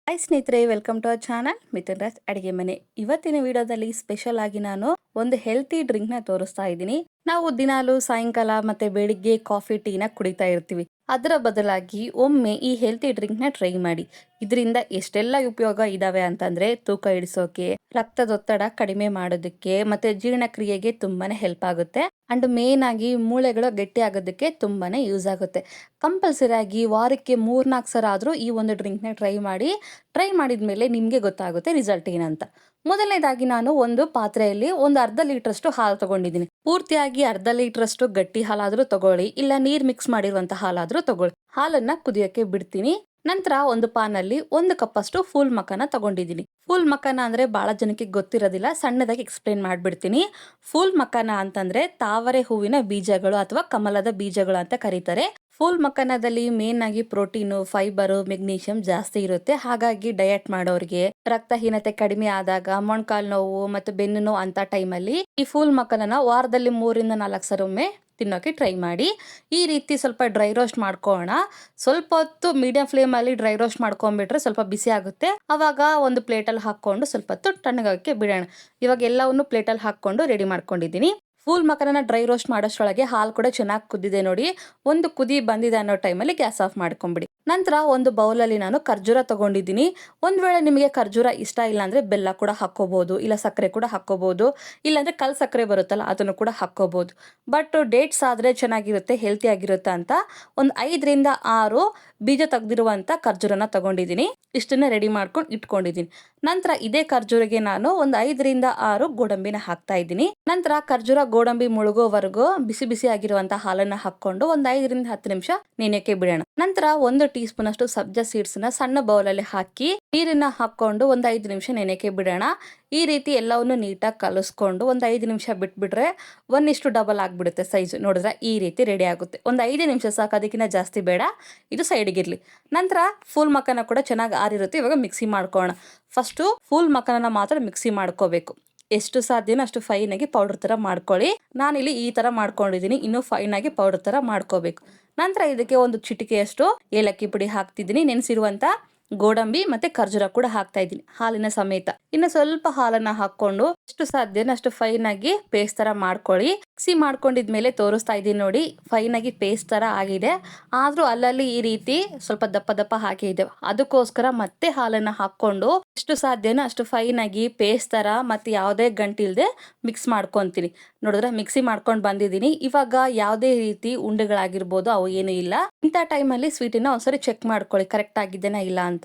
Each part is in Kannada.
ಹಾಯ್ ಸ್ನೇಹಿತರೆ, welcome to our channel Mithun Raj ಅಡಿಗೆ ಮನೆ. ಇವತ್ತಿನ ವಿಡಿಯೋದಲ್ಲಿ ಸ್ಪೆಷಲ್ ಆಗಿ ನಾನು ಒಂದು ಹೆಲ್ತಿ ಡ್ರಿಂಕ್ ನ ತೋರಿಸ್ತಾ ಇದ್ದೀನಿ. ನಾವು ದಿನಾಲು ಸಾಯಂಕಾಲ ಮತ್ತೆ ಬೆಳಿಗ್ಗೆ ಕಾಫಿ ಟೀನ ಕುಡಿತಾ ಇರ್ತೀವಿ. ಅದರ ಬದಲಾಗಿ ಒಮ್ಮೆ ಈ ಹೆಲ್ತಿ ಡ್ರಿಂಕ್ ನ ಟ್ರೈ ಮಾಡಿ. ಇದರಿಂದ ಎಷ್ಟೆಲ್ಲ ಉಪಯೋಗ ಇದಾವೆ ಅಂತಂದ್ರೆ ತೂಕ ಇಳಿಸೋಕೆ, ರಕ್ತದೊತ್ತಡ ಕಡಿಮೆ ಮಾಡೋದಕ್ಕೆ, ಮತ್ತೆ ಜೀರ್ಣಕ್ರಿಯೆಗೆ ತುಂಬಾನೇ ಹೆಲ್ಪ್ ಆಗುತ್ತೆ. ಅಂಡ್ ಮೇನ್ ಆಗಿ ಮೂಳೆಗಳು ಗಟ್ಟಿ ಆಗೋದಕ್ಕೆ ತುಂಬಾನೇ ಯೂಸ್ ಆಗುತ್ತೆ. ಕಂಪಲ್ಸರಿ ಆಗಿ ವಾರಕ್ಕೆ 3-4 ಸಲ ಆದ್ರೂ ಈ ಒಂದು ಡ್ರಿಂಕ್ ನ ಟ್ರೈ ಮಾಡಿ. ಟ್ರೈ ಮಾಡಿದ್ಮೇಲೆ ನಿಮ್ಗೆ ಗೊತ್ತಾಗುತ್ತೆ ರಿಸಲ್ಟ್ ಏನಂತ. ಮೊದಲನೇದಾಗಿ ನಾನು ಒಂದು ಪಾತ್ರೆಯಲ್ಲಿ ಒಂದು ಅರ್ಧ ಲೀಟರ್ ಹಾಲು ತಗೊಂಡಿದ್ದೀನಿ. ಪೂರ್ತಿಯಾಗಿ ಅರ್ಧ ಲೀಟರ್ ಗಟ್ಟಿ ಹಾಲಾದ್ರೂ ತಗೊಳ್ಳಿ, ಇಲ್ಲ ನೀರ್ ಮಿಕ್ಸ್ ಮಾಡಿರುವಂತ ಹಾಲಾದ್ರೂ ತಗೊಳ್ಳಿ. ಹಾಲನ್ನ ಕುದಿಯೋಕೆ ಬಿಡ್ತೀನಿ. ನಂತರ ಒಂದು ಪಾನಲ್ಲಿ 1 ಕಪ್ ಅಷ್ಟು ಫೂಲ್ ಮಖಾನ ತಗೊಂಡಿದ್ದೀನಿ. ಫೂಲ್ ಮಖಾನ ಅಂದ್ರೆ ಬಹಳ ಜನಕ್ಕೆ ಗೊತ್ತಿರೋದಿಲ್ಲ, ಸಣ್ಣದಾಗಿ ಎಕ್ಸ್ಪ್ಲೇನ್ ಮಾಡ್ಬಿಡ್ತೀನಿ. ಫೂಲ್ ಮಖಾನ ಅಂತಂದ್ರೆ ತಾವರೆ ಹೂವಿನ ಬೀಜಗಳು ಅಥವಾ ಕಮಲದ ಬೀಜಗಳು ಅಂತ ಕರೀತಾರೆ. ಫೂಲ್ ಮಖಾನದಲ್ಲಿ ಮೇನ್ ಆಗಿ ಪ್ರೋಟೀನು, ಫೈಬರ್, ಮೆಗ್ನೀಷಿಯಂ ಜಾಸ್ತಿ ಇರುತ್ತೆ. ಹಾಗಾಗಿ ಡಯಟ್ ಮಾಡೋರಿಗೆ, ರಕ್ತಹೀನತೆ ಕಡಿಮೆ ಆದಾಗ, ಮೊಣಕಾಲು ನೋವು ಮತ್ತು ಬೆನ್ನು ನೋವು ಅಂತ ಟೈಮಲ್ಲಿ ಈ ಫೂಲ್ ಮಖಾನನ ವಾರದಲ್ಲಿ 3-4 ಸಲ ಒಮ್ಮೆ ತಿನ್ನೋಕೆ ಟ್ರೈ ಮಾಡಿ. ಈ ರೀತಿ ಸ್ವಲ್ಪ ಡ್ರೈ ರೋಸ್ಟ್ ಮಾಡ್ಕೊಳ್ಳೋಣ. ಸ್ವಲ್ಪ ಹೊತ್ತು ಮೀಡಿಯಂ ಫ್ಲೇಮ್ ಅಲ್ಲಿ ಡ್ರೈ ರೋಸ್ಟ್ ಮಾಡ್ಕೊಂಡ್ಬಿಟ್ರೆ ಸ್ವಲ್ಪ ಬಿಸಿ ಆಗುತ್ತೆ. ಅವಾಗ ಒಂದು ಪ್ಲೇಟಲ್ಲಿ ಹಾಕೊಂಡು ಸ್ವಲ್ಪ ಹೊತ್ತು ತಣ್ಣಗಾಗಕ್ಕೆ ಬಿಡೋಣ. ಇವಾಗ ಎಲ್ಲವನ್ನು ಪ್ಲೇಟಲ್ಲಿ ಹಾಕೊಂಡು ರೆಡಿ ಮಾಡ್ಕೊಂಡಿದ್ದೀನಿ. ಫೂಲ್ ಮಖಾನ ಡ್ರೈ ರೋಸ್ಟ್ ಮಾಡೋಷ್ಟ್ರೊಳಗೆ ಹಾಲು ಕೂಡ ಚೆನ್ನಾಗಿ ಕುದ್ದಿದೆ ನೋಡಿ. ಒಂದು ಕುದಿ ಬಂದಿದೆ ಅನ್ನೋ ಟೈಮಲ್ಲಿ ಗ್ಯಾಸ್ ಆಫ್ ಮಾಡ್ಕೊಂಬಿಡಿ. ನಂತರ ಒಂದು ಬೌಲಲ್ಲಿ ನಾನು ಖರ್ಜೂರ ತಗೊಂಡಿದ್ದೀನಿ. ಒಂದ್ ವೇಳೆ ನಿಮಗೆ ಖರ್ಜೂರ ಇಷ್ಟ ಇಲ್ಲ ಅಂದ್ರೆ ಬೆಲ್ಲ ಕೂಡ ಹಾಕೋಬಹುದು, ಇಲ್ಲ ಸಕ್ಕರೆ ಕೂಡ ಹಾಕೋಬಹುದು, ಇಲ್ಲಾಂದ್ರೆ ಕಲ್ ಸಕ್ಕರೆ ಬರುತ್ತಲ್ಲ ಅದನ್ನು ಕೂಡ ಹಾಕೋಬಹುದು. ಬಟ್ ಡೇಟ್ಸ್ ಆದ್ರೆ ಚೆನ್ನಾಗಿರುತ್ತೆ, ಹೆಲ್ತಿ ಆಗಿರುತ್ತೆ ಅಂತ ಒಂದು 5-6 ಬೀಜ ತೆಗ್ದಿರುವಂತ ಖರ್ಜೂರನ ತಗೊಂಡಿದ್ದೀನಿ. ಇಷ್ಟನ್ನ ರೆಡಿ ಮಾಡ್ಕೊಂಡು ಇಟ್ಕೊಂಡಿದ್ದೀನಿ. ನಂತರ ಇದೇ ಖರ್ಜೂರಿಗೆ ನಾನು ಒಂದು 5-6 ಗೋಡಂಬಿನ ಹಾಕ್ತಾ ಇದ್ದೀನಿ. ನಂತರ ಖರ್ಜೂರ ಗೋಡಂಬಿ ಮುಳುಗೋವರೆಗೂ ಬಿಸಿ ಬಿಸಿ ಆಗಿರುವಂತ ಹಾಲನ್ನ ಹಾಕೊಂಡು ಒಂದು 5-10 ನಿಮಿಷ ನೆನೆಯಕ್ಕೆ ಬಿಡೋಣ. ನಂತರ 1 ಟೀ ಸ್ಪೂನ್ ಅಷ್ಟು ಸಬ್ಜಾ ಸೀಡ್ಸ್ ನ ಸಣ್ಣ ಬೌಲಲ್ಲಿ ಹಾಕಿ ನೀರನ್ನ ಹಾಕೊಂಡು ಒಂದು 5 ನಿಮಿಷ ನೆನೆಯಕ್ಕೆ ಬಿಡೋಣ. ಈ ರೀತಿ ಎಲ್ಲವನ್ನು ನೀಟಾಗಿ ಕಲಿಸ್ಕೊಂಡು ಒಂದು 5 ನಿಮಿಷ ಬಿಟ್ಬಿಟ್ರೆ 1:2 ಆಗ್ಬಿಡುತ್ತೆ ಸೈಜ್. ನೋಡಿದ್ರೆ ಈ ರೀತಿ ರೆಡಿ ಆಗುತ್ತೆ. ಒಂದು 5 ನಿಮಿಷ ಸಾಕು, ಅದಕ್ಕಿಂತ ಜಾಸ್ತಿ ಬೇಡ. ಇದು ಸೈಡ್ಗಿರ್ಲಿ. ನಂತರ ಫೂಲ್ ಮಖಾನ ಕೂಡ ಚೆನ್ನಾಗಿ ಆರಿರುತ್ತೆ. ಇವಾಗ ಮಿಕ್ಸಿ ಮಾಡ್ಕೋಣ. ಫಸ್ಟು ಫೂಲ್ ಮಖಾನ ಮಾತ್ರ ಮಿಕ್ಸಿ ಮಾಡ್ಕೋಬೇಕು. ಎಷ್ಟು ಸಾಧ್ಯನೋ ಅಷ್ಟು ಫೈನ್ ಆಗಿ ಪೌಡರ್ ತರ ಮಾಡ್ಕೊಳ್ಳಿ. ನಾನಿಲ್ಲಿ ಈ ತರ ಮಾಡ್ಕೊಂಡಿದ್ದೀನಿ. ಇನ್ನು ಫೈನ್ ಆಗಿ ಪೌಡರ್ ತರ ಮಾಡ್ಕೋಬೇಕು. ನಂತರ ಇದಕ್ಕೆ ಒಂದು ಚಿಟಿಕೆಯಷ್ಟು ಏಲಕ್ಕಿ ಪುಡಿ ಹಾಕ್ತಿದ್ದೀನಿ. ನೆನೆಸಿರುವಂತ ಗೋಡಂಬಿ ಮತ್ತೆ ಖರ್ಜೂರ ಕೂಡ ಹಾಕ್ತಾ ಇದ್ದೀನಿ ಹಾಲಿನ ಸಮೇತ. ಇನ್ನು ಸ್ವಲ್ಪ ಹಾಲನ್ನ ಹಾಕೊಂಡು ಎಷ್ಟು ಸಾಧ್ಯನೋ ಅಷ್ಟು ಫೈನ್ ಆಗಿ ಪೇಸ್ಟ್ ತರ ಮಾಡ್ಕೊಳ್ಳಿ. ಮಿಕ್ಸಿ ಮಾಡ್ಕೊಂಡಿದ್ಮೇಲೆ ತೋರಿಸ್ತಾ ಇದ್ದೀನಿ ನೋಡಿ, ಫೈನ್ ಆಗಿ ಪೇಸ್ಟ್ ತರ ಆಗಿದೆ. ಆದ್ರೂ ಅಲ್ಲಲ್ಲಿ ಈ ರೀತಿ ಸ್ವಲ್ಪ ದಪ್ಪ ದಪ್ಪ ಹಾಕಿ ಇದೆ. ಅದಕ್ಕೋಸ್ಕರ ಮತ್ತೆ ಹಾಲನ್ನ ಹಾಕೊಂಡು ಎಷ್ಟು ಸಾಧ್ಯನೋ ಅಷ್ಟು ಫೈನ್ ಆಗಿ ಪೇಸ್ಟ್ ತರ ಮತ್ತೆ ಯಾವುದೇ ಗಂಟಿಲ್ದೆ ಮಿಕ್ಸ್ ಮಾಡ್ಕೊಂತೀನಿ. ನೋಡಿದ್ರೆ ಮಿಕ್ಸಿ ಮಾಡ್ಕೊಂಡು ಬಂದಿದ್ದೀನಿ. ಇವಾಗ ಯಾವುದೇ ರೀತಿ ಉಂಡೆಗಳಾಗಿರ್ಬೋದು ಅವು ಏನು ಇಲ್ಲ. ಇಂಥ ಟೈಮಲ್ಲಿ ಸ್ವೀಟನ್ನ ಒಂದ್ಸರಿ ಚೆಕ್ ಮಾಡ್ಕೊಳ್ಳಿ ಕರೆಕ್ಟ್ ಆಗಿದ್ದೇನಾ ಇಲ್ಲ ಅಂತ.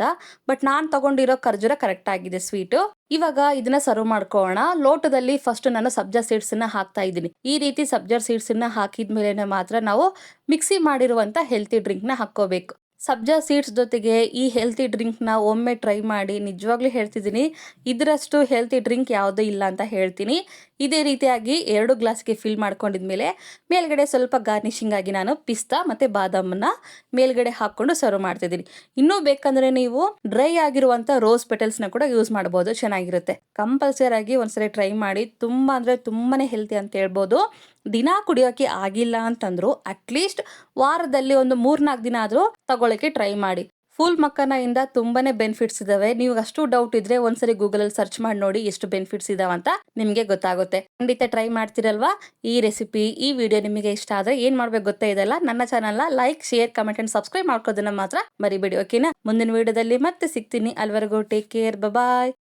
ಬಟ್ ನಾನ್ ತಗೊಂಡಿರೋ ಖರ್ಜೂರ ಕರೆಕ್ಟ್ ಆಗಿದೆ ಸ್ವೀಟು. ಇವಾಗ ಇದನ್ನ ಸರ್ವ್ ಮಾಡ್ಕೊಳ್ಳೋಣ. ಲೋಟದಲ್ಲಿ ಫಸ್ಟ್ ನಾನು ಸಬ್ಜಾ ಸೀಡ್ಸ್ ನ ಹಾಕ್ತಾ ಇದ್ದೀನಿ. ಈ ರೀತಿ ಸಬ್ಜಾ ಸೀಡ್ಸ್ ನ ಹಾಕಿದ್ಮೇಲೆ ಮಾತ್ರ ನಾವು ಮಿಕ್ಸಿ ಮಾಡಿರುವಂತ ಹೆಲ್ತಿ ಡ್ರಿಂಕ್ ನ ಹಾಕೋಬೇಕು. ಸಬ್ಜಾ ಸೀಡ್ಸ್ ಜೊತೆಗೆ ಈ ಹೆಲ್ತಿ ಡ್ರಿಂಕ್ ನ ಒಮ್ಮೆ ಟ್ರೈ ಮಾಡಿ. ನಿಜವಾಗ್ಲೂ ಹೇಳ್ತಿದ್ದೀನಿ, ಇದರಷ್ಟು ಹೆಲ್ತಿ ಡ್ರಿಂಕ್ ಯಾವುದೂ ಇಲ್ಲ ಅಂತ ಹೇಳ್ತೀನಿ. ಇದೇ ರೀತಿಯಾಗಿ 2 ಗ್ಲಾಸ್ಗೆ ಫಿಲ್ ಮಾಡ್ಕೊಂಡಿದ್ಮೇಲೆ ಮೇಲ್ಗಡೆ ಸ್ವಲ್ಪ ಗಾರ್ನಿಶಿಂಗ್ ಆಗಿ ನಾನು ಪಿಸ್ತಾ ಮತ್ತೆ ಬಾದಾಮನ್ನ ಮೇಲ್ಗಡೆ ಹಾಕೊಂಡು ಸರ್ವ್ ಮಾಡ್ತಿದ್ದೀನಿ. ಇನ್ನೂ ಬೇಕಂದ್ರೆ ನೀವು ಡ್ರೈ ಆಗಿರುವಂತ ರೋಸ್ ಪೆಟಲ್ಸ್ ನ ಕೂಡ ಯೂಸ್ ಮಾಡಬಹುದು, ಚೆನ್ನಾಗಿರುತ್ತೆ. ಕಂಪಲ್ಸರಿ ಆಗಿ ಒಂದ್ಸರಿ ಟ್ರೈ ಮಾಡಿ. ತುಂಬಾ ಅಂದ್ರೆ ತುಂಬಾನೇ ಹೆಲ್ತಿ ಅಂತ ಹೇಳ್ಬೋದು. ದಿನ ಕುಡಿಯೋಕೆ ಆಗಿಲ್ಲ ಅಂತಂದ್ರು ಅಟ್ಲೀಸ್ಟ್ ವಾರದಲ್ಲಿ ಒಂದು 3-4 ದಿನ ಆದ್ರೂ ತಗೊಳಕ್ಕೆ ಟ್ರೈ ಮಾಡಿ. ಫೂಲ್ ಮಖಾನ ಇಂದ ತುಂಬಾನೇ ಬೆನಿಫಿಟ್ಸ್ ಇದಾವೆ. ನೀವು ಅಷ್ಟು ಡೌಟ್ ಇದ್ರೆ ಒಂದ್ಸರಿ ಗೂಗಲ್ ಅಲ್ಲಿ ಸರ್ಚ್ ಮಾಡಿ ನೋಡಿ ಎಷ್ಟು ಬೆನಿಫಿಟ್ಸ್ ಇದಾವಂತ ನಿಮ್ಗೆ ಗೊತ್ತಾಗುತ್ತೆ. ಖಂಡಿತ ಟ್ರೈ ಮಾಡ್ತಿರಲ್ವಾ ಈ ರೆಸಿಪಿ. ಈ ವಿಡಿಯೋ ನಿಮಗೆ ಇಷ್ಟ ಆದ್ರೆ ಏನ್ ಮಾಡ್ಬೇಕು ಗೊತ್ತೇ ಇದೆಲ್ಲ, ನನ್ನ channel like, share, comment and subscribe ಮಾಡ್ಕೋದನ್ನ ಮಾತ್ರ ಮರಿಬೇಡಿ. ಓಕೆನಾ? ಮುಂದಿನ ವಿಡಿಯೋದಲ್ಲಿ ಮತ್ತೆ ಸಿಗ್ತೀನಿ. ಅಲ್ಲಿವರೆಗೂ ಟೇಕ್ ಕೇರ್, ಬಾಯ್.